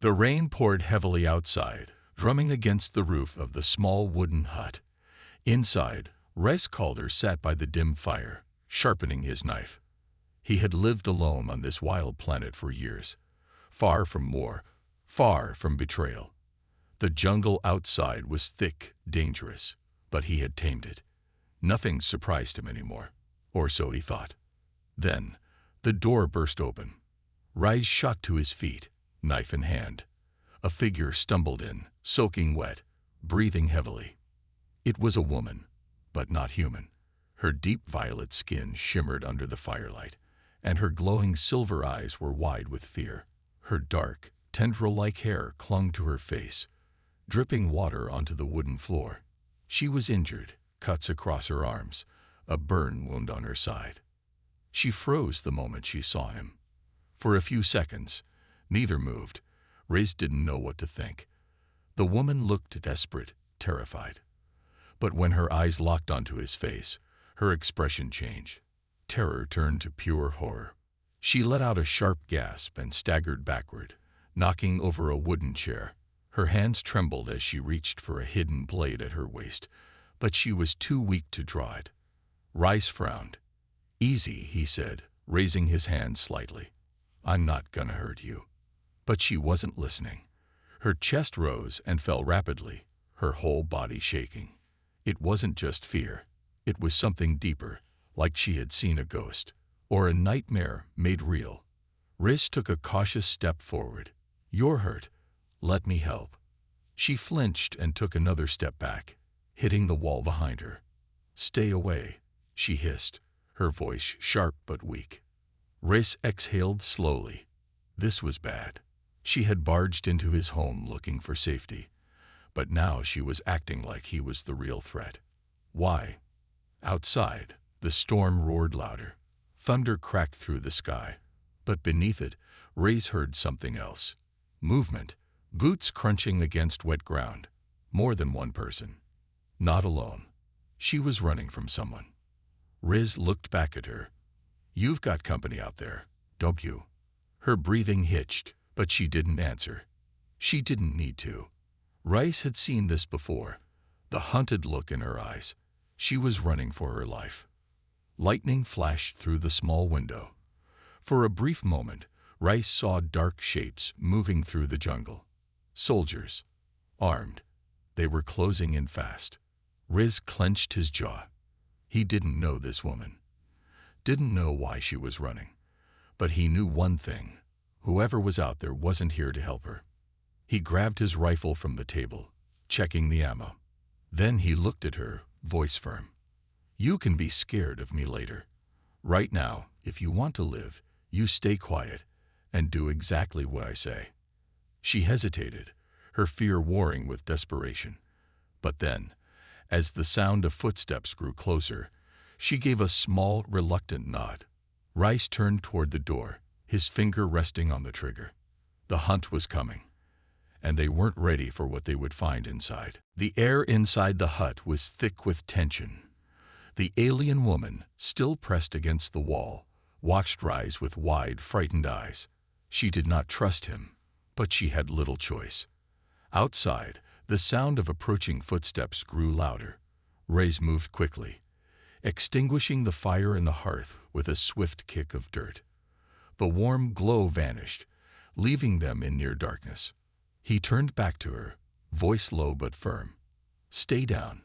The rain poured heavily outside, drumming against the roof of the small wooden hut. Inside, Rice Calder sat by the dim fire, sharpening his knife. He had lived alone on this wild planet for years, far from war, far from betrayal. The jungle outside was thick, dangerous, but he had tamed it. Nothing surprised him anymore, or so he thought. Then, the door burst open. Rice shot to his feet, knife in hand. A figure stumbled in, soaking wet, breathing heavily. It was a woman, but not human. Her deep violet skin shimmered under the firelight, and her glowing silver eyes were wide with fear. Her dark, tendril-like hair clung to her face, dripping water onto the wooden floor. She was injured, cuts across her arms, a burn wound on her side. She froze the moment she saw him. For a few seconds, neither moved. Riz didn't know what to think. The woman looked desperate, terrified. But when her eyes locked onto his face, her expression changed. Terror turned to pure horror. She let out a sharp gasp and staggered backward, knocking over a wooden chair. Her hands trembled as she reached for a hidden blade at her waist, but she was too weak to draw it. Rice frowned. "Easy," he said, raising his hand slightly. "I'm not gonna hurt you." But she wasn't listening. Her chest rose and fell rapidly, her whole body shaking. It wasn't just fear. It was something deeper, like she had seen a ghost, or a nightmare made real. Riz took a cautious step forward. "You're hurt. Let me help." She flinched and took another step back, hitting the wall behind her. "Stay away," she hissed, her voice sharp but weak. Riz exhaled slowly. This was bad. She had barged into his home looking for safety, but now she was acting like he was the real threat. Why? Outside, the storm roared louder. Thunder cracked through the sky. But beneath it, Riz heard something else. Movement, boots crunching against wet ground. More than one person. Not alone. She was running from someone. Riz looked back at her. "You've got company out there, don't you?" Her breathing hitched, but she didn't answer. She didn't need to. Rice had seen this before, the hunted look in her eyes. She was running for her life. Lightning flashed through the small window. For a brief moment, Rice saw dark shapes moving through the jungle. Soldiers. Armed. They were closing in fast. Riz clenched his jaw. He didn't know this woman. Didn't know why she was running. But he knew one thing. Whoever was out there wasn't here to help her. He grabbed his rifle from the table, checking the ammo. Then he looked at her, voice firm. "You can be scared of me later. Right now, if you want to live, you stay quiet and do exactly what I say." She hesitated, her fear warring with desperation. But then, as the sound of footsteps grew closer, she gave a small, reluctant nod. Rice turned toward the door, his finger resting on the trigger. The hunt was coming, and they weren't ready for what they would find inside. The air inside the hut was thick with tension. The alien woman, still pressed against the wall, watched Rice with wide, frightened eyes. She did not trust him, but she had little choice. Outside, the sound of approaching footsteps grew louder. Rice moved quickly, extinguishing the fire in the hearth with a swift kick of dirt. The warm glow vanished, leaving them in near darkness. He turned back to her, voice low but firm. "Stay down.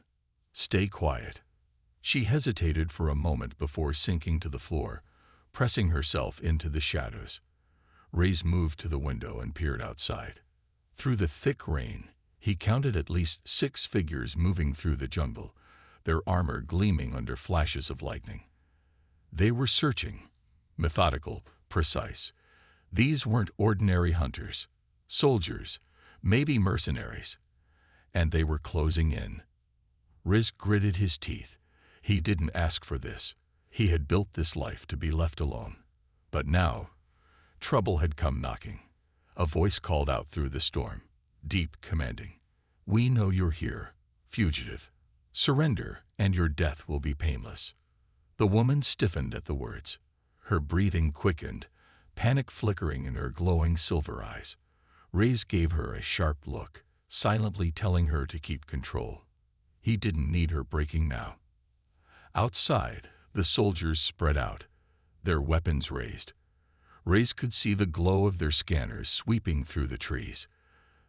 Stay quiet." She hesitated for a moment before sinking to the floor, pressing herself into the shadows. Riz moved to the window and peered outside. Through the thick rain, he counted at least 6 figures moving through the jungle, their armor gleaming under flashes of lightning. They were searching, methodical, precise. These weren't ordinary hunters, soldiers, maybe mercenaries. And they were closing in. Riz gritted his teeth. He didn't ask for this. He had built this life to be left alone. But now, trouble had come knocking. A voice called out through the storm, deep, commanding. "We know you're here, fugitive. Surrender, and your death will be painless." The woman stiffened at the words. Her breathing quickened, panic flickering in her glowing silver eyes. Reyes gave her a sharp look, silently telling her to keep control. He didn't need her braking now. Outside, the soldiers spread out, their weapons raised. Reyes could see the glow of their scanners sweeping through the trees.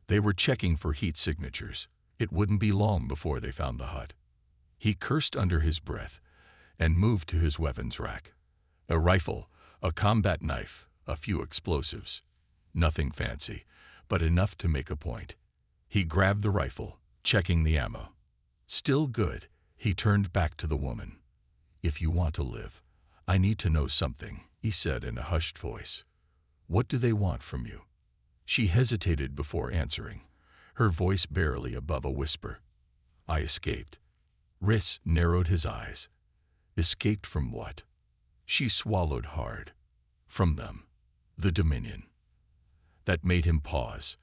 They were checking for heat signatures. It wouldn't be long before they found the hut. He cursed under his breath and moved to his weapons rack. A rifle, a combat knife, a few explosives. Nothing fancy, but enough to make a point. He grabbed the rifle, checking the ammo. Still good, he turned back to the woman. "If you want to live, I need to know something," he said in a hushed voice. "What do they want from you?" She hesitated before answering, her voice barely above a whisper. "I escaped." Rhys narrowed his eyes. Escaped from what? She swallowed hard. From them. The Dominion. That made him pause.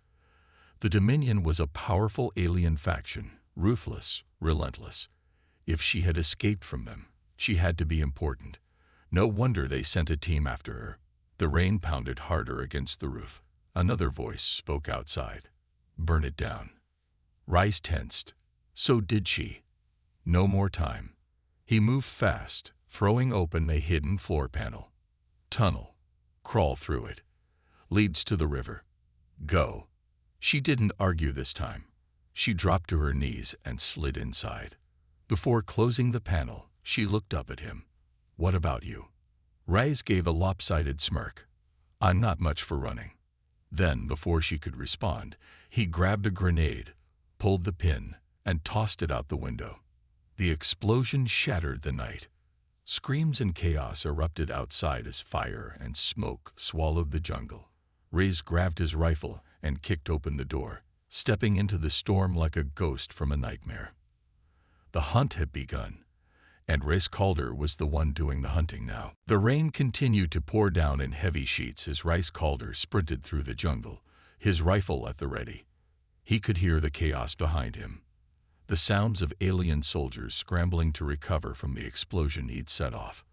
The Dominion was a powerful alien faction, ruthless, relentless. If she had escaped from them, she had to be important. No wonder they sent a team after her. The rain pounded harder against the roof. Another voice spoke outside. "Burn it down." Rhys tensed. So did she. No more time. He moved fast, throwing open a hidden floor panel. "Tunnel. Crawl through it. Leads to the river. Go." She didn't argue this time. She dropped to her knees and slid inside. Before closing the panel, she looked up at him. "What about you?" Rhys gave a lopsided smirk. "I'm not much for running." Then, before she could respond, he grabbed a grenade, pulled the pin, and tossed it out the window. The explosion shattered the night. Screams and chaos erupted outside as fire and smoke swallowed the jungle. Rhys grabbed his rifle and kicked open the door, stepping into the storm like a ghost from a nightmare. The hunt had begun, and Rhys Calder was the one doing the hunting now. The rain continued to pour down in heavy sheets as Rhys Calder sprinted through the jungle, his rifle at the ready. He could hear the chaos behind him, the sounds of alien soldiers scrambling to recover from the explosion he'd set off.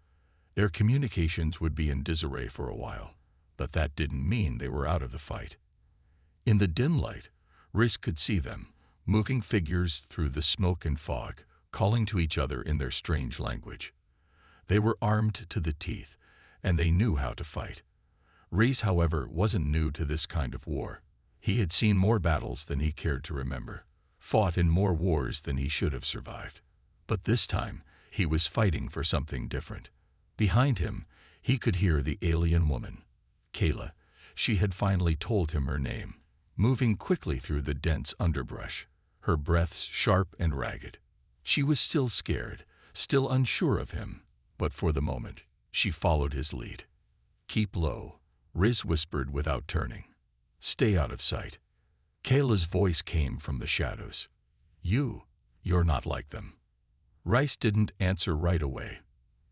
Their communications would be in disarray for a while, but that didn't mean they were out of the fight. In the dim light, Rhys could see them, moving figures through the smoke and fog, calling to each other in their strange language. They were armed to the teeth, and they knew how to fight. Rhys, however, wasn't new to this kind of war. He had seen more battles than he cared to remember, fought in more wars than he should have survived. But this time, he was fighting for something different. Behind him, he could hear the alien woman, Kayla. She had finally told him her name, moving quickly through the dense underbrush, her breaths sharp and ragged. She was still scared, still unsure of him, but for the moment, she followed his lead. "Keep low," Rhys whispered without turning. "Stay out of sight." Kayla's voice came from the shadows. You're not like them." Rhys didn't answer right away.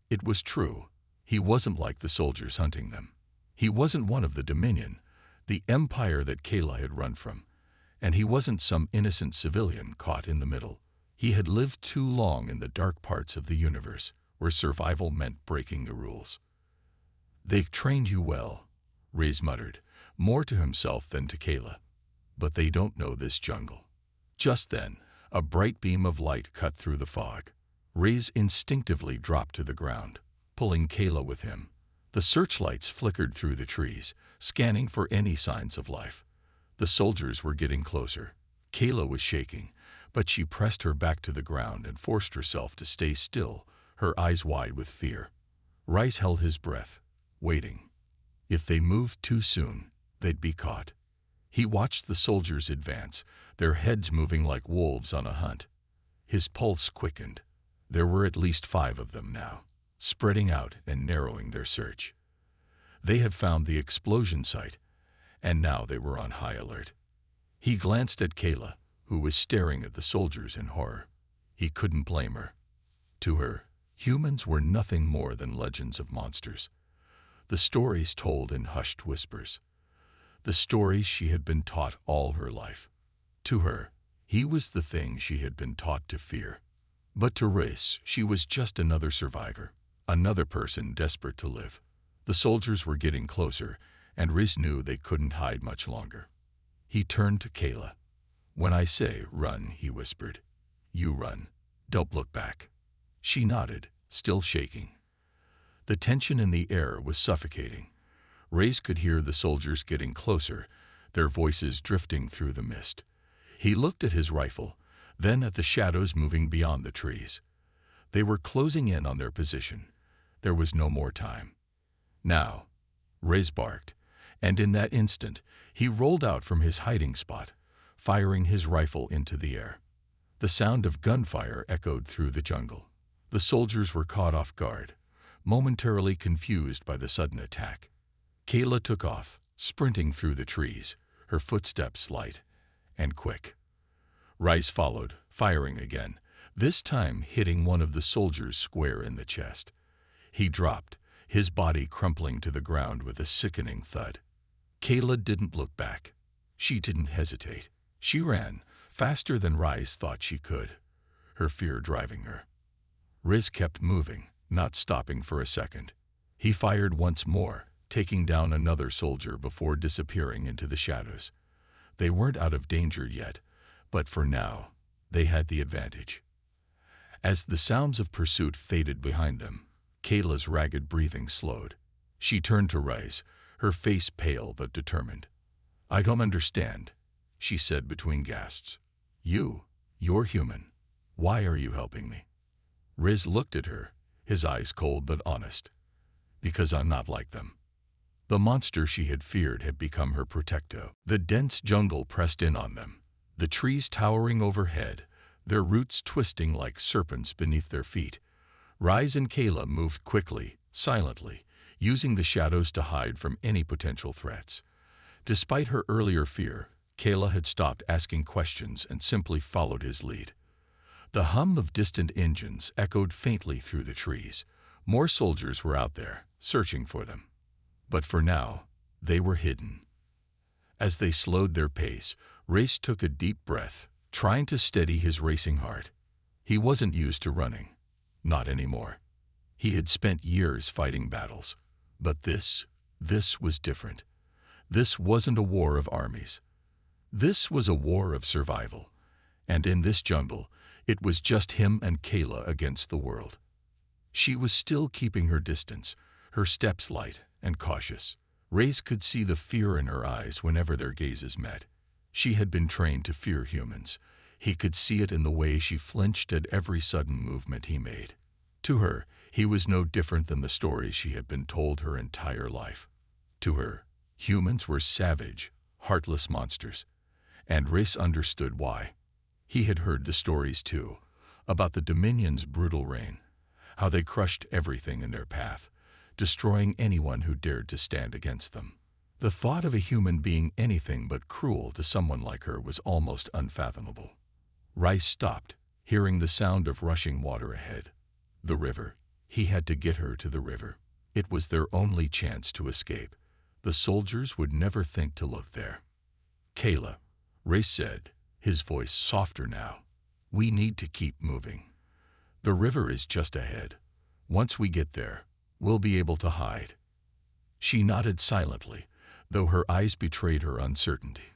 It was true. He wasn't like the soldiers hunting them. He wasn't one of the Dominion, the empire that Kayla had run from, and he wasn't some innocent civilian caught in the middle. He had lived too long in the dark parts of the universe, where survival meant breaking the rules. "They've trained you well," Rhys muttered, more to himself than to Kayla. "But they don't know this jungle." Just then, a bright beam of light cut through the fog. Rhys instinctively dropped to the ground, pulling Kayla with him. The searchlights flickered through the trees, scanning for any signs of life. The soldiers were getting closer. Kayla was shaking, but she pressed her back to the ground and forced herself to stay still, her eyes wide with fear. Rhys held his breath, waiting. If they moved too soon, they'd be caught. He watched the soldiers advance, their heads moving like wolves on a hunt. His pulse quickened. There were at least 5 of them now, spreading out and narrowing their search. They had found the explosion site, and now they were on high alert. He glanced at Kayla, who was staring at the soldiers in horror. He couldn't blame her. To her, humans were nothing more than legends of monsters. The stories told in hushed whispers. The stories she had been taught all her life. To her, he was the thing she had been taught to fear. But to Rhys, she was just another survivor, another person desperate to live. The soldiers were getting closer, and Rhys knew they couldn't hide much longer. He turned to Kayla. "When I say run," he whispered, "you run. Don't look back." She nodded, still shaking. The tension in the air was suffocating. Reyes could hear the soldiers getting closer, their voices drifting through the mist. He looked at his rifle, then at the shadows moving beyond the trees. They were closing in on their position. There was no more time. "Now," Reyes barked, and in that instant he rolled out from his hiding spot, firing his rifle into the air. The sound of gunfire echoed through the jungle. The soldiers were caught off guard, momentarily confused by the sudden attack. Kayla took off, sprinting through the trees, her footsteps light and quick. Rice followed, firing again, this time hitting one of the soldiers square in the chest. He dropped, his body crumpling to the ground with a sickening thud. Kayla didn't look back. She didn't hesitate. She ran, faster than Rice thought she could, her fear driving her. Riz kept moving, not stopping for a second. He fired once more, taking down another soldier before disappearing into the shadows. They weren't out of danger yet, but for now, they had the advantage. As the sounds of pursuit faded behind them, Kayla's ragged breathing slowed. She turned to Rice, her face pale but determined. "I don't understand," she said between gasps. You're human. Why are you helping me?" Riz looked at her, his eyes cold but honest. "Because I'm not like them." The monster she had feared had become her protector. The dense jungle pressed in on them, the trees towering overhead, their roots twisting like serpents beneath their feet. Rice and Kayla moved quickly, silently, using the shadows to hide from any potential threats. Despite her earlier fear, Kayla had stopped asking questions and simply followed his lead. The hum of distant engines echoed faintly through the trees. More soldiers were out there, searching for them. But for now, they were hidden. As they slowed their pace, Race took a deep breath, trying to steady his racing heart. He wasn't used to running. Not anymore. He had spent years fighting battles. But this was different. This wasn't a war of armies. This was a war of survival. And in this jungle, it was just him and Kayla against the world. She was still keeping her distance, her steps light and cautious. Race could see the fear in her eyes whenever their gazes met. She had been trained to fear humans. He could see it in the way she flinched at every sudden movement he made. To her, he was no different than the stories she had been told her entire life. To her, humans were savage, heartless monsters. And Race understood why. He had heard the stories too, about the Dominion's brutal reign, how they crushed everything in their path, destroying anyone who dared to stand against them. The thought of a human being anything but cruel to someone like her was almost unfathomable. Rice stopped, hearing the sound of rushing water ahead. The river. He had to get her to the river. It was their only chance to escape. The soldiers would never think to look there. "Kayla," Race said, his voice softer now, "we need to keep moving. The river is just ahead. Once we get there, we'll be able to hide." She nodded silently, though her eyes betrayed her uncertainty.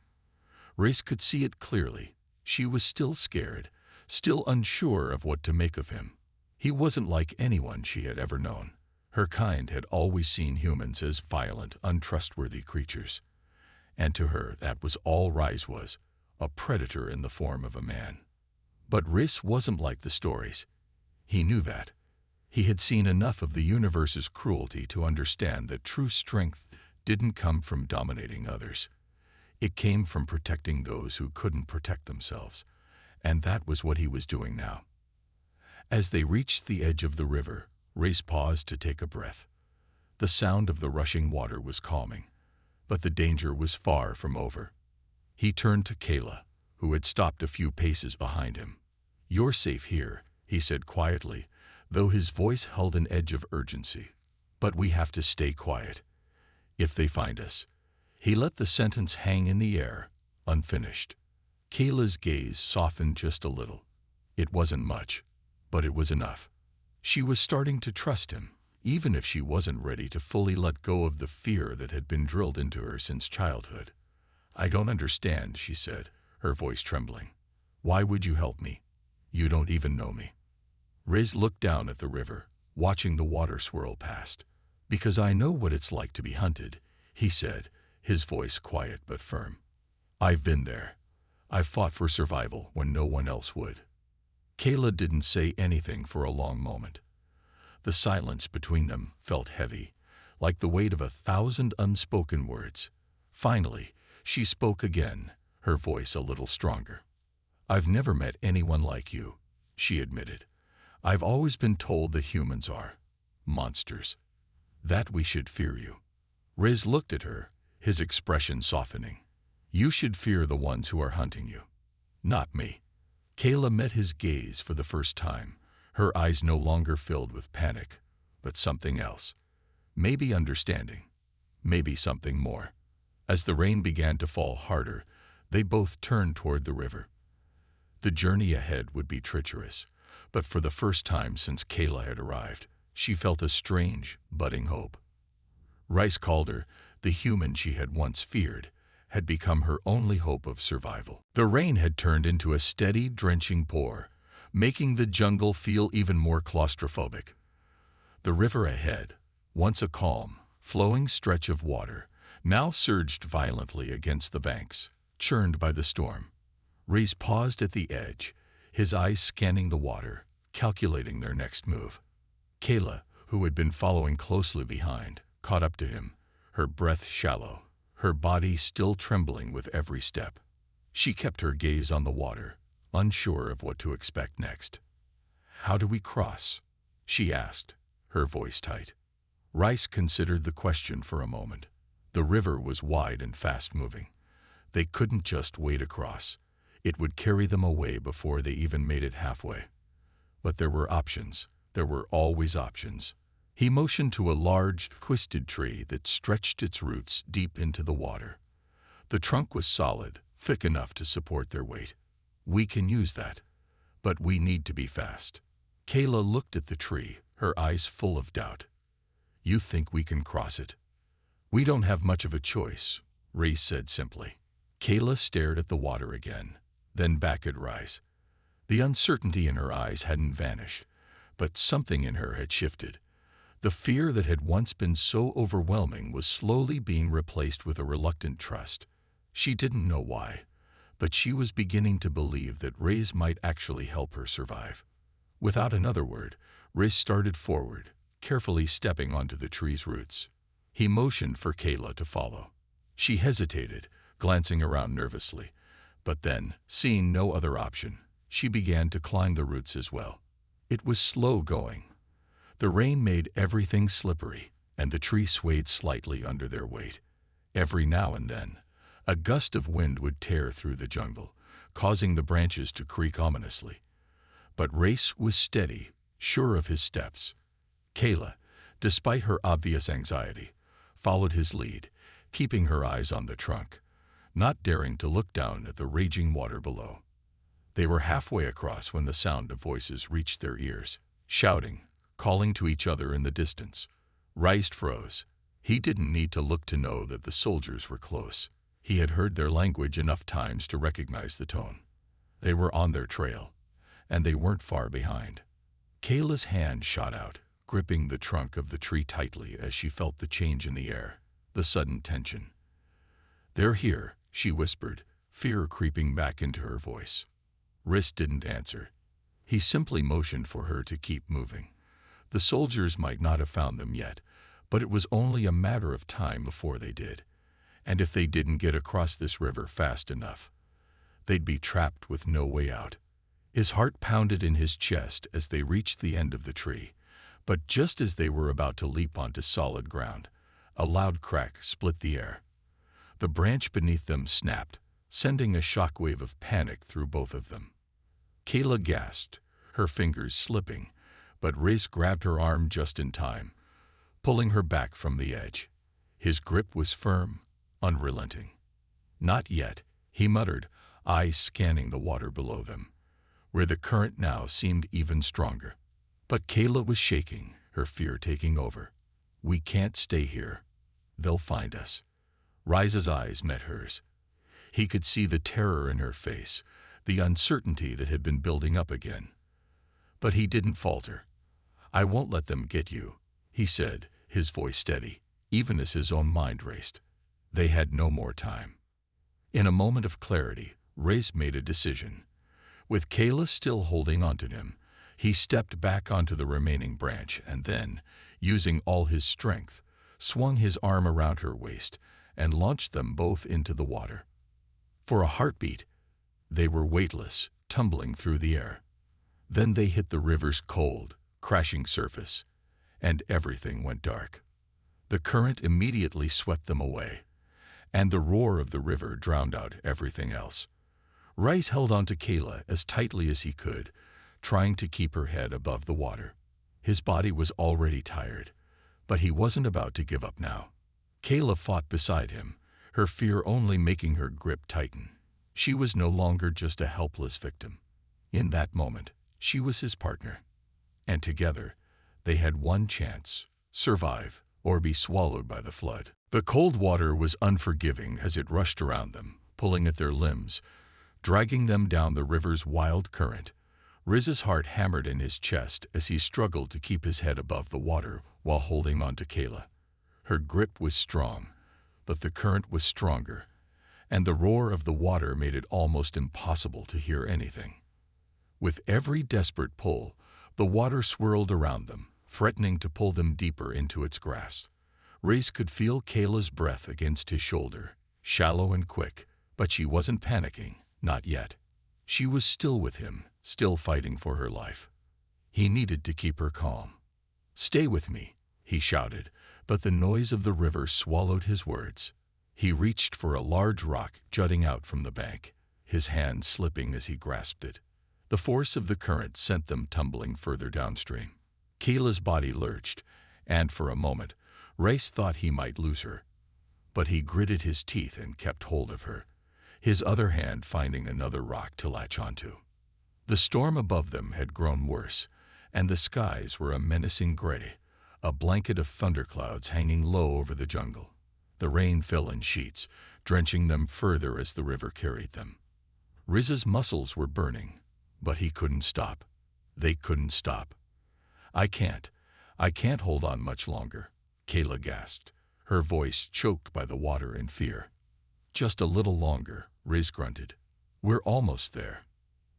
Race could see it clearly. She was still scared, still unsure of what to make of him. He wasn't like anyone she had ever known. Her kind had always seen humans as violent, untrustworthy creatures. And to her, that was all Rice was, a predator in the form of a man. But Rice wasn't like the stories. He knew that. He had seen enough of the universe's cruelty to understand that true strength didn't come from dominating others. It came from protecting those who couldn't protect themselves. And that was what he was doing now. As they reached the edge of the river, Race paused to take a breath. The sound of the rushing water was calming, but the danger was far from over. He turned to Kayla, who had stopped a few paces behind him. "You're safe here," he said quietly, though his voice held an edge of urgency. "But we have to stay quiet. If they find us." He let the sentence hang in the air, unfinished. Kayla's gaze softened just a little. It wasn't much, but it was enough. She was starting to trust him, even if she wasn't ready to fully let go of the fear that had been drilled into her since childhood. I don't understand, she said, her voice trembling. Why would you help me? You don't even know me. Riz looked down at the river, watching the water swirl past. Because I know what it's like to be hunted, he said, his voice quiet but firm. I've been there. I've fought for survival when no one else would. Kayla didn't say anything for a long moment. The silence between them felt heavy, like the weight of 1,000 unspoken words. Finally, she spoke again, her voice a little stronger. I've never met anyone like you, she admitted. I've always been told that humans are monsters, that we should fear you. Riz looked at her, his expression softening. You should fear the ones who are hunting you, not me. Kayla met his gaze for the first time, her eyes no longer filled with panic, but something else. Maybe understanding, maybe something more. As the rain began to fall harder, they both turned toward the river. The journey ahead would be treacherous, but for the first time since Kayla had arrived, she felt a strange, budding hope. Rice Calder, the human she had once feared, had become her only hope of survival. The rain had turned into a steady, drenching pour, making the jungle feel even more claustrophobic. The river ahead, once a calm, flowing stretch of water, now surged violently against the banks, churned by the storm. Reese paused at the edge, his eyes scanning the water, calculating their next move. Kayla, who had been following closely behind, caught up to him, her breath shallow, her body still trembling with every step. She kept her gaze on the water, unsure of what to expect next. How do we cross? She asked, her voice tight. Rice considered the question for a moment. The river was wide and fast-moving. They couldn't just wade across. It would carry them away before they even made it halfway. But there were options. There were always options. He motioned to a large, twisted tree that stretched its roots deep into the water. The trunk was solid, thick enough to support their weight. We can use that, but we need to be fast. Kayla looked at the tree, her eyes full of doubt. You think we can cross it? We don't have much of a choice, Reese said simply. Kayla stared at the water again, then back at Rice. The uncertainty in her eyes hadn't vanished, but something in her had shifted. The fear that had once been so overwhelming was slowly being replaced with a reluctant trust. She didn't know why, but she was beginning to believe that Riz might actually help her survive. Without another word, Riz started forward, carefully stepping onto the tree's roots. He motioned for Kayla to follow. She hesitated, glancing around nervously, but then, seeing no other option, she began to climb the roots as well. It was slow going. The rain made everything slippery, and the tree swayed slightly under their weight. Every now and then, a gust of wind would tear through the jungle, causing the branches to creak ominously. But Race was steady, sure of his steps. Kayla, despite her obvious anxiety, followed his lead, keeping her eyes on the trunk, not daring to look down at the raging water below. They were halfway across when the sound of voices reached their ears, shouting, calling to each other in the distance. Rice froze. He didn't need to look to know that the soldiers were close. He had heard their language enough times to recognize the tone. They were on their trail, and they weren't far behind. Kayla's hand shot out, gripping the trunk of the tree tightly as she felt the change in the air, the sudden tension. They're here, she whispered, fear creeping back into her voice. Riss didn't answer. He simply motioned for her to keep moving. The soldiers might not have found them yet, but it was only a matter of time before they did. And if they didn't get across this river fast enough, they'd be trapped with no way out. His heart pounded in his chest as they reached the end of the tree, but just as they were about to leap onto solid ground, a loud crack split the air. The branch beneath them snapped, sending a shockwave of panic through both of them. Kayla gasped, her fingers slipping, but Riz grabbed her arm just in time, pulling her back from the edge. His grip was firm, unrelenting. Not yet, he muttered, eyes scanning the water below them, where the current now seemed even stronger. But Kayla was shaking, her fear taking over. We can't stay here. They'll find us. Rise's eyes met hers. He could see the terror in her face, the uncertainty that had been building up again. But he didn't falter. "I won't let them get you," he said, his voice steady, even as his own mind raced. They had no more time. In a moment of clarity, Reyes made a decision. With Kayla still holding onto him, he stepped back onto the remaining branch and then, using all his strength, swung his arm around her waist and launched them both into the water. For a heartbeat, they were weightless, tumbling through the air. Then they hit the river's cold, crashing surface, and everything went dark. The current immediately swept them away, and the roar of the river drowned out everything else. Reyes held on to Kayla as tightly as he could, trying to keep her head above the water. His body was already tired, but he wasn't about to give up now. Kayla fought beside him, her fear only making her grip tighten. She was no longer just a helpless victim. In that moment, she was his partner. And together, they had one chance: survive or be swallowed by the flood. The cold water was unforgiving as it rushed around them, pulling at their limbs, dragging them down the river's wild current. Riz's heart hammered in his chest as he struggled to keep his head above the water while holding on to Kayla. Her grip was strong, but the current was stronger, and the roar of the water made it almost impossible to hear anything. With every desperate pull, the water swirled around them, threatening to pull them deeper into its grasp. Reyes could feel Kayla's breath against his shoulder, shallow and quick, but she wasn't panicking, not yet. She was still with him, still fighting for her life. He needed to keep her calm. "Stay with me," he shouted, but the noise of the river swallowed his words. He reached for a large rock jutting out from the bank, his hand slipping as he grasped it. The force of the current sent them tumbling further downstream. Kayla's body lurched, and for a moment, Reyes thought he might lose her. But he gritted his teeth and kept hold of her, his other hand finding another rock to latch onto. The storm above them had grown worse, and the skies were a menacing gray, a blanket of thunderclouds hanging low over the jungle. The rain fell in sheets, drenching them further as the river carried them. Riz's muscles were burning, but he couldn't stop. They couldn't stop. I can't hold on much longer," Kayla gasped, her voice choked by the water and fear. "Just a little longer," Riz grunted. "We're almost there."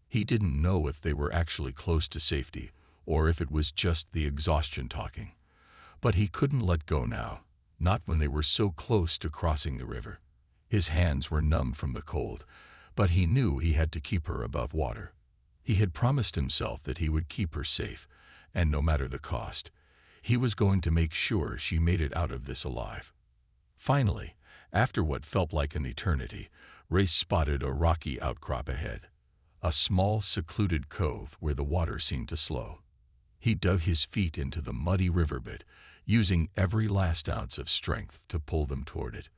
He didn't know if they were actually close to safety or if it was just the exhaustion talking. But he couldn't let go now, not when they were so close to crossing the river. His hands were numb from the cold, but he knew he had to keep her above water. He had promised himself that he would keep her safe, and no matter the cost, he was going to make sure she made it out of this alive. Finally, after what felt like an eternity, Reyes spotted a rocky outcrop ahead, a small, secluded cove where the water seemed to slow. He dug his feet into the muddy riverbed, using every last ounce of strength to pull them toward it.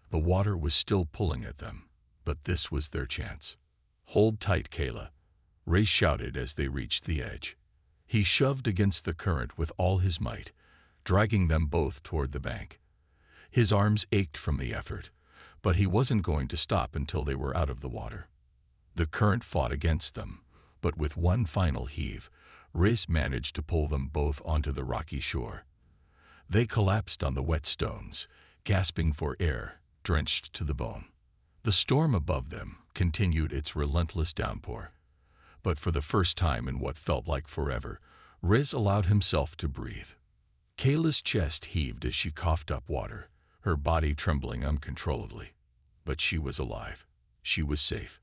The water was still pulling at them, but this was their chance. "Hold tight, Kayla," Reyes shouted as they reached the edge. He shoved against the current with all his might, dragging them both toward the bank. His arms ached from the effort, but he wasn't going to stop until they were out of the water. The current fought against them, but with one final heave, Reyes managed to pull them both onto the rocky shore. They collapsed on the wet stones, gasping for air, drenched to the bone. The storm above them continued its relentless downpour. But for the first time in what felt like forever, Reyes allowed himself to breathe. Kayla's chest heaved as she coughed up water, her body trembling uncontrollably. But she was alive. She was safe.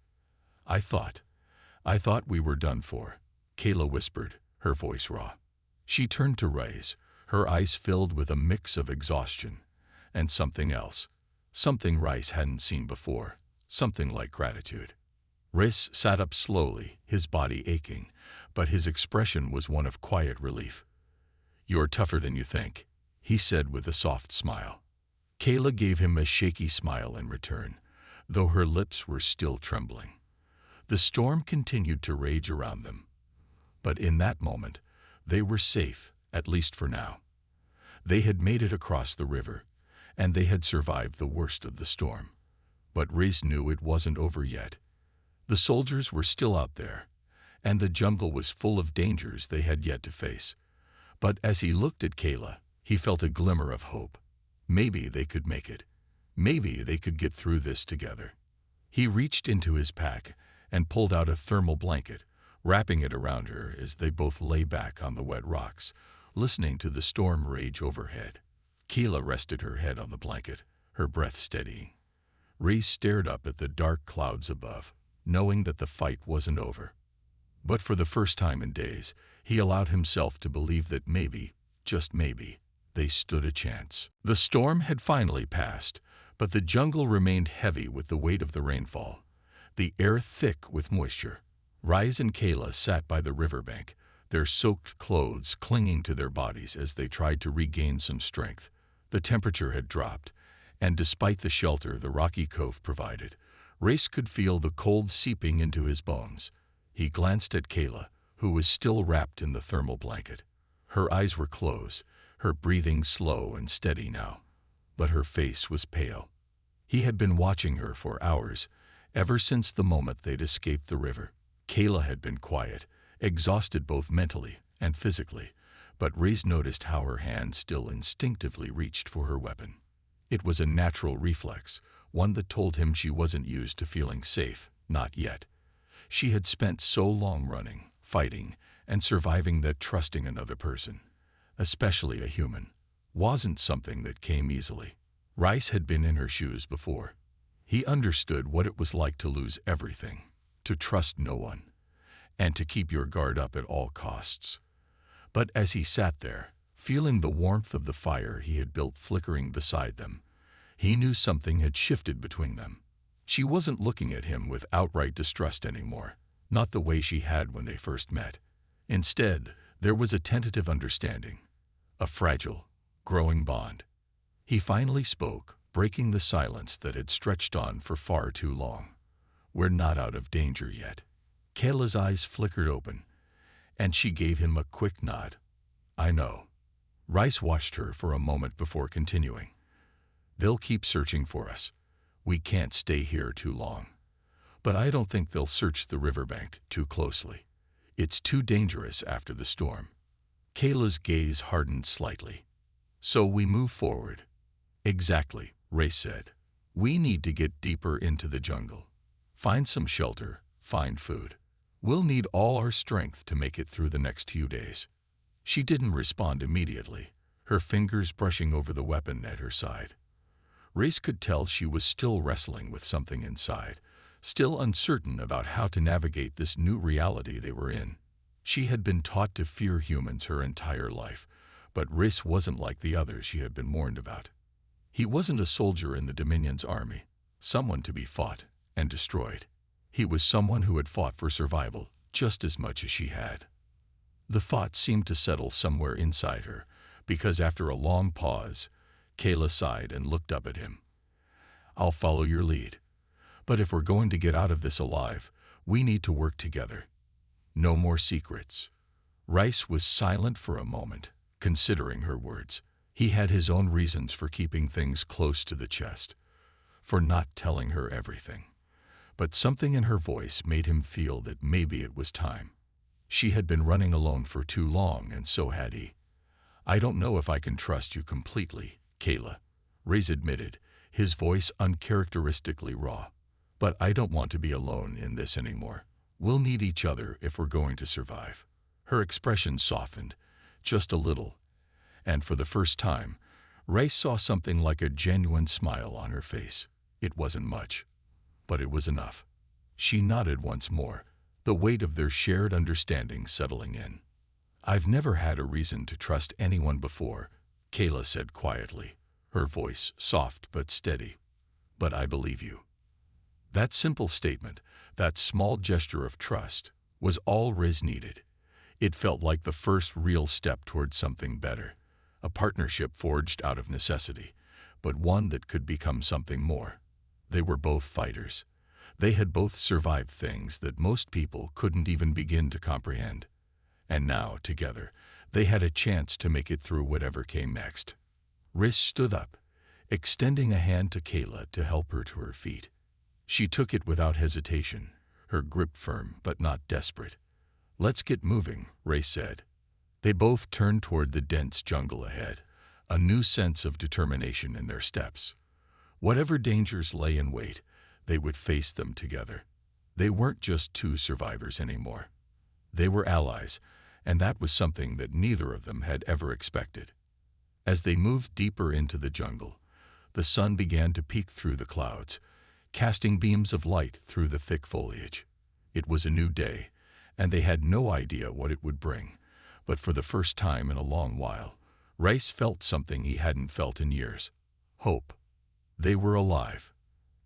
I thought we were done for," Kayla whispered, her voice raw. She turned to Reyes, her eyes filled with a mix of exhaustion and something else, something Reyes hadn't seen before, something like gratitude. Reyes sat up slowly, his body aching, but his expression was one of quiet relief. "You're tougher than you think," he said with a soft smile. Kayla gave him a shaky smile in return, though her lips were still trembling. The storm continued to rage around them. But in that moment, they were safe, at least for now. They had made it across the river, and they had survived the worst of the storm. But Riz knew it wasn't over yet. The soldiers were still out there, and the jungle was full of dangers they had yet to face. But as he looked at Kayla, he felt a glimmer of hope. Maybe they could make it. Maybe they could get through this together. He reached into his pack and pulled out a thermal blanket, wrapping it around her as they both lay back on the wet rocks, listening to the storm rage overhead. Kayla rested her head on the blanket, her breath steadying. Riz stared up at the dark clouds above, knowing that the fight wasn't over. But for the first time in days, he allowed himself to believe that maybe, just maybe, they stood a chance. The storm had finally passed, but the jungle remained heavy with the weight of the rainfall, the air thick with moisture. Riz and Kayla sat by the riverbank, their soaked clothes clinging to their bodies as they tried to regain some strength. The temperature had dropped, and despite the shelter the rocky cove provided, Riz could feel the cold seeping into his bones. He glanced at Kayla, who was still wrapped in the thermal blanket. Her eyes were closed, her breathing slow and steady now, but her face was pale. He had been watching her for hours, ever since the moment they'd escaped the river. Kayla had been quiet, exhausted both mentally and physically, but Riz noticed how her hand still instinctively reached for her weapon. It was a natural reflex, one that told him she wasn't used to feeling safe, not yet. She had spent so long running, fighting, and surviving that trusting another person, especially a human, wasn't something that came easily. Riz had been in her shoes before. He understood what it was like to lose everything, to trust no one, and to keep your guard up at all costs. But as he sat there, feeling the warmth of the fire he had built flickering beside them, he knew something had shifted between them. She wasn't looking at him with outright distrust anymore, not the way she had when they first met. Instead, there was a tentative understanding, a fragile, growing bond. He finally spoke, breaking the silence that had stretched on for far too long. "We're not out of danger yet." Kayla's eyes flickered open, and she gave him a quick nod. "I know." Riz watched her for a moment before continuing. "They'll keep searching for us. We can't stay here too long. But I don't think they'll search the riverbank too closely. It's too dangerous after the storm." Kayla's gaze hardened slightly. "So we move forward." "Exactly," Riz said. "We need to get deeper into the jungle. Find some shelter, find food. We'll need all our strength to make it through the next few days." She didn't respond immediately, her fingers brushing over the weapon at her side. Riz could tell she was still wrestling with something inside, still uncertain about how to navigate this new reality they were in. She had been taught to fear humans her entire life, but Riz wasn't like the others she had been warned about. He wasn't a soldier in the Dominion's army, someone to be fought and destroyed. He was someone who had fought for survival just as much as she had. The thought seemed to settle somewhere inside her, because after a long pause, Kayla sighed and looked up at him. "I'll follow your lead. But if we're going to get out of this alive, we need to work together. No more secrets." Riz was silent for a moment, considering her words. He had his own reasons for keeping things close to the chest, for not telling her everything. But something in her voice made him feel that maybe it was time. She had been running alone for too long, and so had he. "I don't know if I can trust you completely, Kayla," Riz admitted, his voice uncharacteristically raw. "But I don't want to be alone in this anymore. We'll need each other if we're going to survive." Her expression softened, just a little, and for the first time, Riz saw something like a genuine smile on her face. It wasn't much, but it was enough. She nodded once more, the weight of their shared understanding settling in. "I've never had a reason to trust anyone before," Kayla said quietly, her voice soft but steady. "But I believe you." That simple statement, that small gesture of trust, was all Riz needed. It felt like the first real step towards something better, a partnership forged out of necessity, but one that could become something more. They were both fighters. They had both survived things that most people couldn't even begin to comprehend. And now, together, they had a chance to make it through whatever came next. Riz stood up, extending a hand to Kayla to help her to her feet. She took it without hesitation, her grip firm but not desperate. "Let's get moving," Ray said. They both turned toward the dense jungle ahead, a new sense of determination in their steps. Whatever dangers lay in wait, they would face them together. They weren't just two survivors anymore. They were allies, and that was something that neither of them had ever expected. As they moved deeper into the jungle, the sun began to peek through the clouds, casting beams of light through the thick foliage. It was a new day, and they had no idea what it would bring, but for the first time in a long while, Rice felt something he hadn't felt in years: hope. They were alive,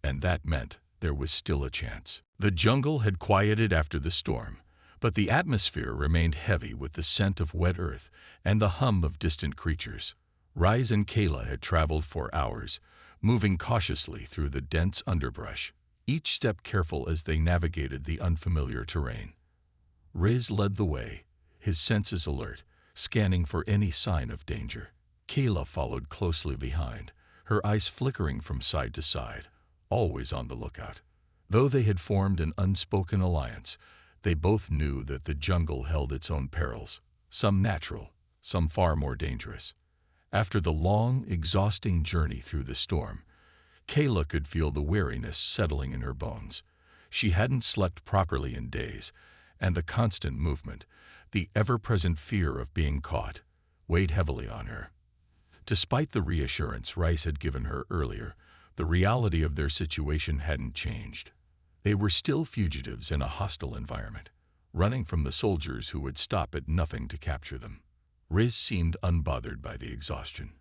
and that meant there was still a chance. The jungle had quieted after the storm, but the atmosphere remained heavy with the scent of wet earth and the hum of distant creatures. Rice and Kayla had traveled for hours, moving cautiously through the dense underbrush, each step careful as they navigated the unfamiliar terrain. Riz led the way, his senses alert, scanning for any sign of danger. Kayla followed closely behind, her eyes flickering from side to side, always on the lookout. Though they had formed an unspoken alliance, they both knew that the jungle held its own perils, some natural, some far more dangerous. After the long, exhausting journey through the storm, Kayla could feel the weariness settling in her bones. She hadn't slept properly in days, and the constant movement, the ever-present fear of being caught, weighed heavily on her. Despite the reassurance Rice had given her earlier, the reality of their situation hadn't changed. They were still fugitives in a hostile environment, running from the soldiers who would stop at nothing to capture them. Riz seemed unbothered by the exhaustion.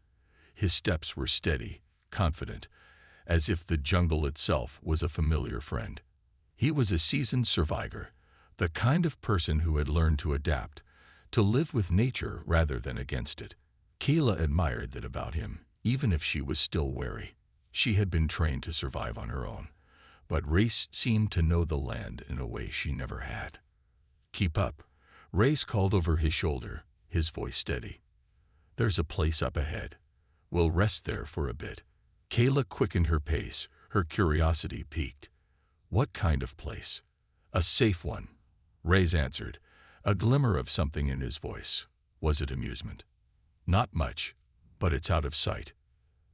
His steps were steady, confident, as if the jungle itself was a familiar friend. He was a seasoned survivor, the kind of person who had learned to adapt, to live with nature rather than against it. Kayla admired that about him, even if she was still wary. She had been trained to survive on her own, but Race seemed to know the land in a way she never had. "Keep up," Race called over his shoulder, his voice steady. "There's a place up ahead. We'll rest there for a bit." Kayla quickened her pace, her curiosity piqued. "What kind of place?" "A safe one," Race answered, a glimmer of something in his voice. Was it amusement? "Not much, but it's out of sight."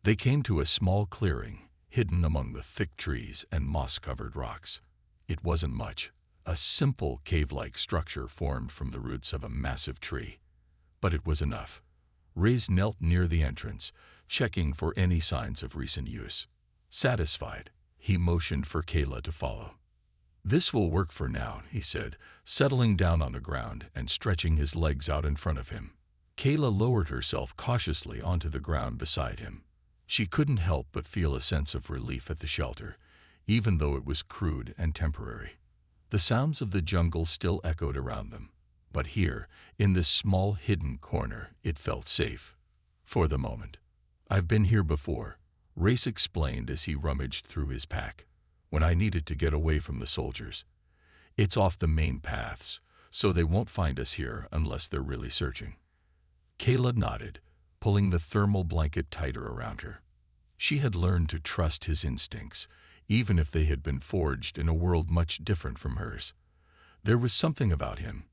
They came to a small clearing, hidden among the thick trees and moss-covered rocks. It wasn't much, a simple cave-like structure formed from the roots of a massive tree. But it was enough. Riz knelt near the entrance, checking for any signs of recent use. Satisfied, he motioned for Kayla to follow. "This will work for now," he said, settling down on the ground and stretching his legs out in front of him. Kayla lowered herself cautiously onto the ground beside him. She couldn't help but feel a sense of relief at the shelter, even though it was crude and temporary. The sounds of the jungle still echoed around them, but here, in this small hidden corner, it felt safe. For the moment. "I've been here before," Race explained as he rummaged through his pack, "when I needed to get away from the soldiers. It's off the main paths, so they won't find us here unless they're really searching." Kayla nodded, pulling the thermal blanket tighter around her. She had learned to trust his instincts, even if they had been forged in a world much different from hers. There was something about him,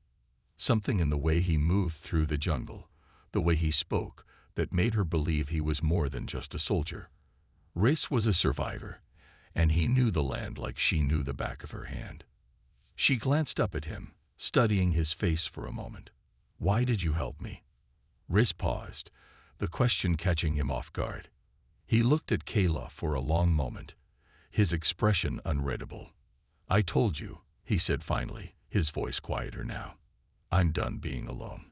something in the way he moved through the jungle, the way he spoke, that made her believe he was more than just a soldier. Race was a survivor, and he knew the land like she knew the back of her hand. She glanced up at him, studying his face for a moment. "Why did you help me?" Riz paused, the question catching him off guard. He looked at Kayla for a long moment, his expression unreadable. "I told you," he said finally, his voice quieter now. "I'm done being alone.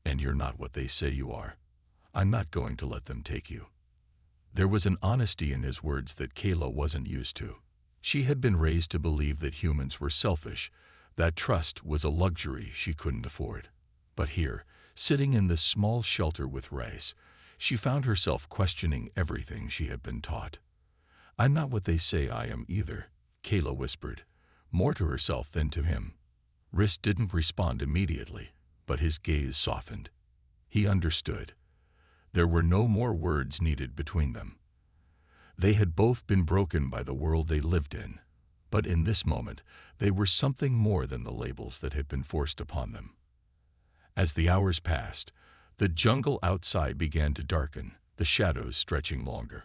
And you're not what they say you are. I'm not going to let them take you." There was an honesty in his words that Kayla wasn't used to. She had been raised to believe that humans were selfish, that trust was a luxury she couldn't afford. But here, sitting in this small shelter with Rice, she found herself questioning everything she had been taught. "I'm not what they say I am either," Kayla whispered, more to herself than to him. Rice didn't respond immediately, but his gaze softened. He understood. There were no more words needed between them. They had both been broken by the world they lived in, But in this moment, they were something more than the labels that had been forced upon them. As the hours passed, the jungle outside began to darken, the shadows stretching longer.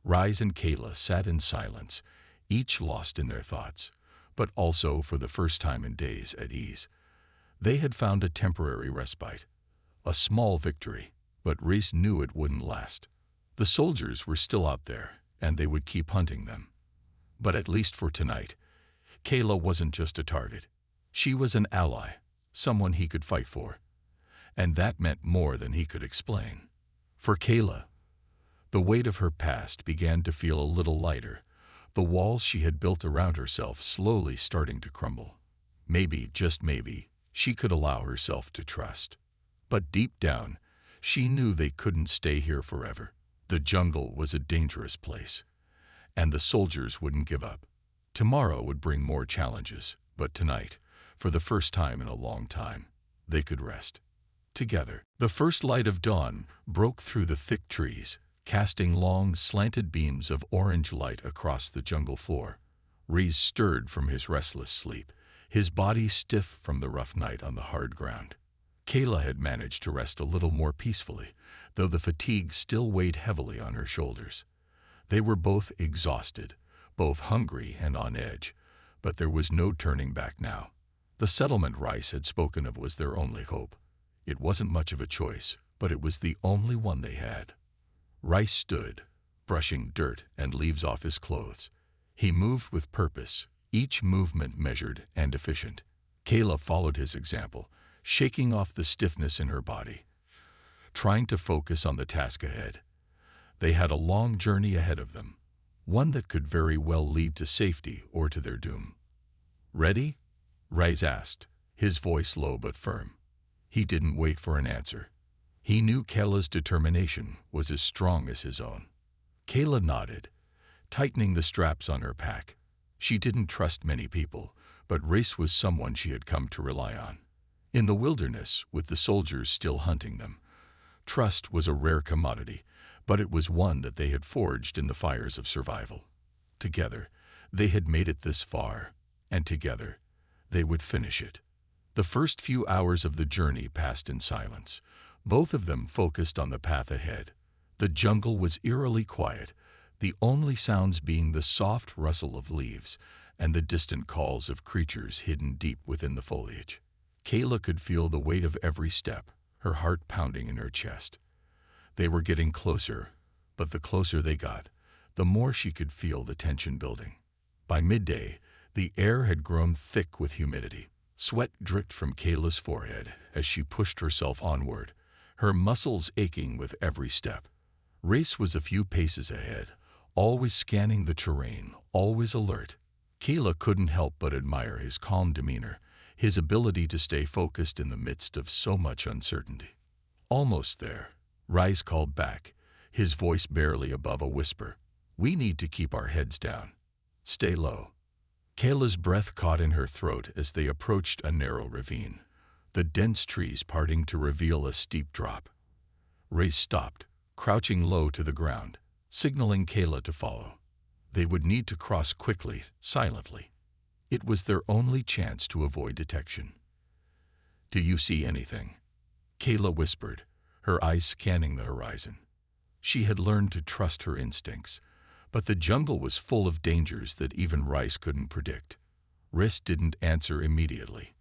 Rise and Kayla sat in silence, each lost in their thoughts, but also, for the first time in days, at ease. They had found a temporary respite, a small victory, but Reese knew it wouldn't last. The soldiers were still out there, and they would keep hunting them. But at least for tonight, Kayla wasn't just a target. She was an ally, someone he could fight for. And that meant more than he could explain. For Kayla, the weight of her past began to feel a little lighter, the walls she had built around herself slowly starting to crumble. Maybe, just maybe, she could allow herself to trust. But deep down, she knew they couldn't stay here forever. The jungle was a dangerous place, and the soldiers wouldn't give up. Tomorrow would bring more challenges, but tonight, for the first time in a long time, they could rest. Together, the first light of dawn broke through the thick trees, casting long, slanted beams of orange light across the jungle floor. Reese stirred from his restless sleep, his body stiff from the rough night on the hard ground. Kayla had managed to rest a little more peacefully, though the fatigue still weighed heavily on her shoulders. They were both exhausted, both hungry and on edge, but there was no turning back now. The settlement Rice had spoken of was their only hope. It wasn't much of a choice, but it was the only one they had. Rice stood, brushing dirt and leaves off his clothes. He moved with purpose, each movement measured and efficient. Kayla followed his example, shaking off the stiffness in her body, trying to focus on the task ahead. They had a long journey ahead of them, one that could very well lead to safety or to their doom. "Ready?" Rice asked, his voice low but firm. He didn't wait for an answer. He knew Kayla's determination was as strong as his own. Kayla nodded, tightening the straps on her pack. She didn't trust many people, but Rice was someone she had come to rely on. In the wilderness, with the soldiers still hunting them, trust was a rare commodity, but it was one that they had forged in the fires of survival. Together, they had made it this far, and together, they would finish it. The first few hours of the journey passed in silence, both of them focused on the path ahead. The jungle was eerily quiet, the only sounds being the soft rustle of leaves and the distant calls of creatures hidden deep within the foliage. Kayla could feel the weight of every step, her heart pounding in her chest. They were getting closer, but the closer they got, the more she could feel the tension building. By midday, the air had grown thick with humidity. Sweat dripped from Kayla's forehead as she pushed herself onward, her muscles aching with every step. Rice was a few paces ahead, always scanning the terrain, always alert. Kayla couldn't help but admire his calm demeanor, his ability to stay focused in the midst of so much uncertainty. Almost there, Rice called back, his voice barely above a whisper. "We need to keep our heads down. Stay low." Kayla's breath caught in her throat as they approached a narrow ravine, the dense trees parting to reveal a steep drop. Rice stopped, crouching low to the ground, signaling Kayla to follow. They would need to cross quickly, silently. It was their only chance to avoid detection. "Do you see anything?" Kayla whispered, her eyes scanning the horizon. She had learned to trust her instincts, but the jungle was full of dangers that even Rice couldn't predict. Rice didn't answer immediately.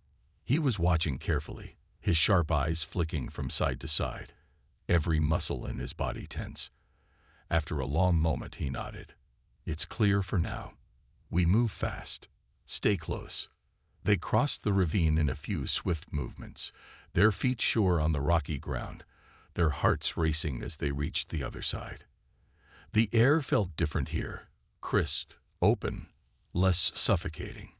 He was watching carefully, his sharp eyes flicking from side to side, every muscle in his body tense. After a long moment, he nodded. "It's clear for now. We move fast. Stay close." They crossed the ravine in a few swift movements, their feet sure on the rocky ground, their hearts racing as they reached the other side. The air felt different here, crisp, open, less suffocating.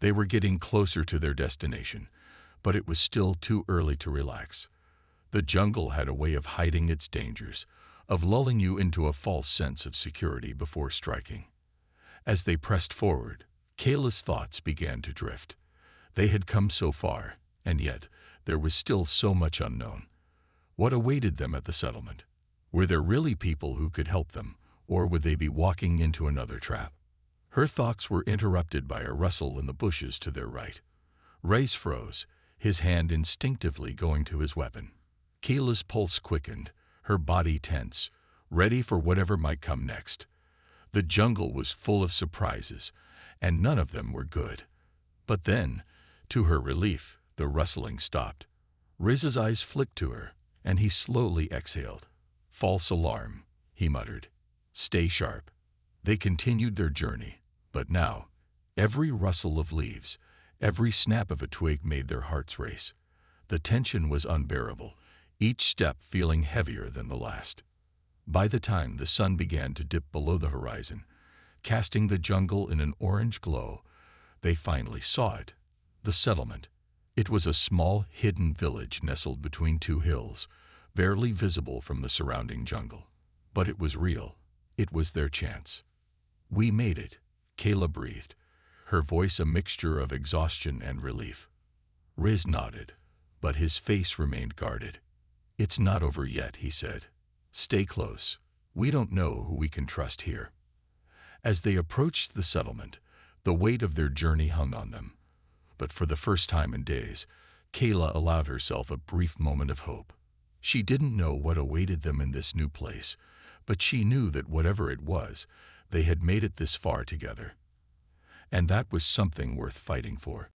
They were getting closer to their destination, but it was still too early to relax. The jungle had a way of hiding its dangers, of lulling you into a false sense of security before striking. As they pressed forward, Kayla's thoughts began to drift. They had come so far, and yet there was still so much unknown. What awaited them at the settlement? Were there really people who could help them, or would they be walking into another trap? Her thoughts were interrupted by a rustle in the bushes to their right. Ray's froze, his hand instinctively going to his weapon. Kayla's pulse quickened, her body tense, ready for whatever might come next. The jungle was full of surprises, and none of them were good. But then, to her relief, the rustling stopped. Riz's eyes flicked to her, and he slowly exhaled. "False alarm," he muttered. "Stay sharp." They continued their journey, but now, every rustle of leaves, every snap of a twig made their hearts race. The tension was unbearable, each step feeling heavier than the last. By the time the sun began to dip below the horizon, casting the jungle in an orange glow, they finally saw it. The settlement. It was a small, hidden village nestled between two hills, barely visible from the surrounding jungle. But it was real. It was their chance. "We made it," Kayla breathed, her voice a mixture of exhaustion and relief. Riz nodded, but his face remained guarded. "It's not over yet," he said. "Stay close. We don't know who we can trust here." As they approached the settlement, the weight of their journey hung on them. But for the first time in days, Kayla allowed herself a brief moment of hope. She didn't know what awaited them in this new place, but she knew that whatever it was, they had made it this far together. And that was something worth fighting for.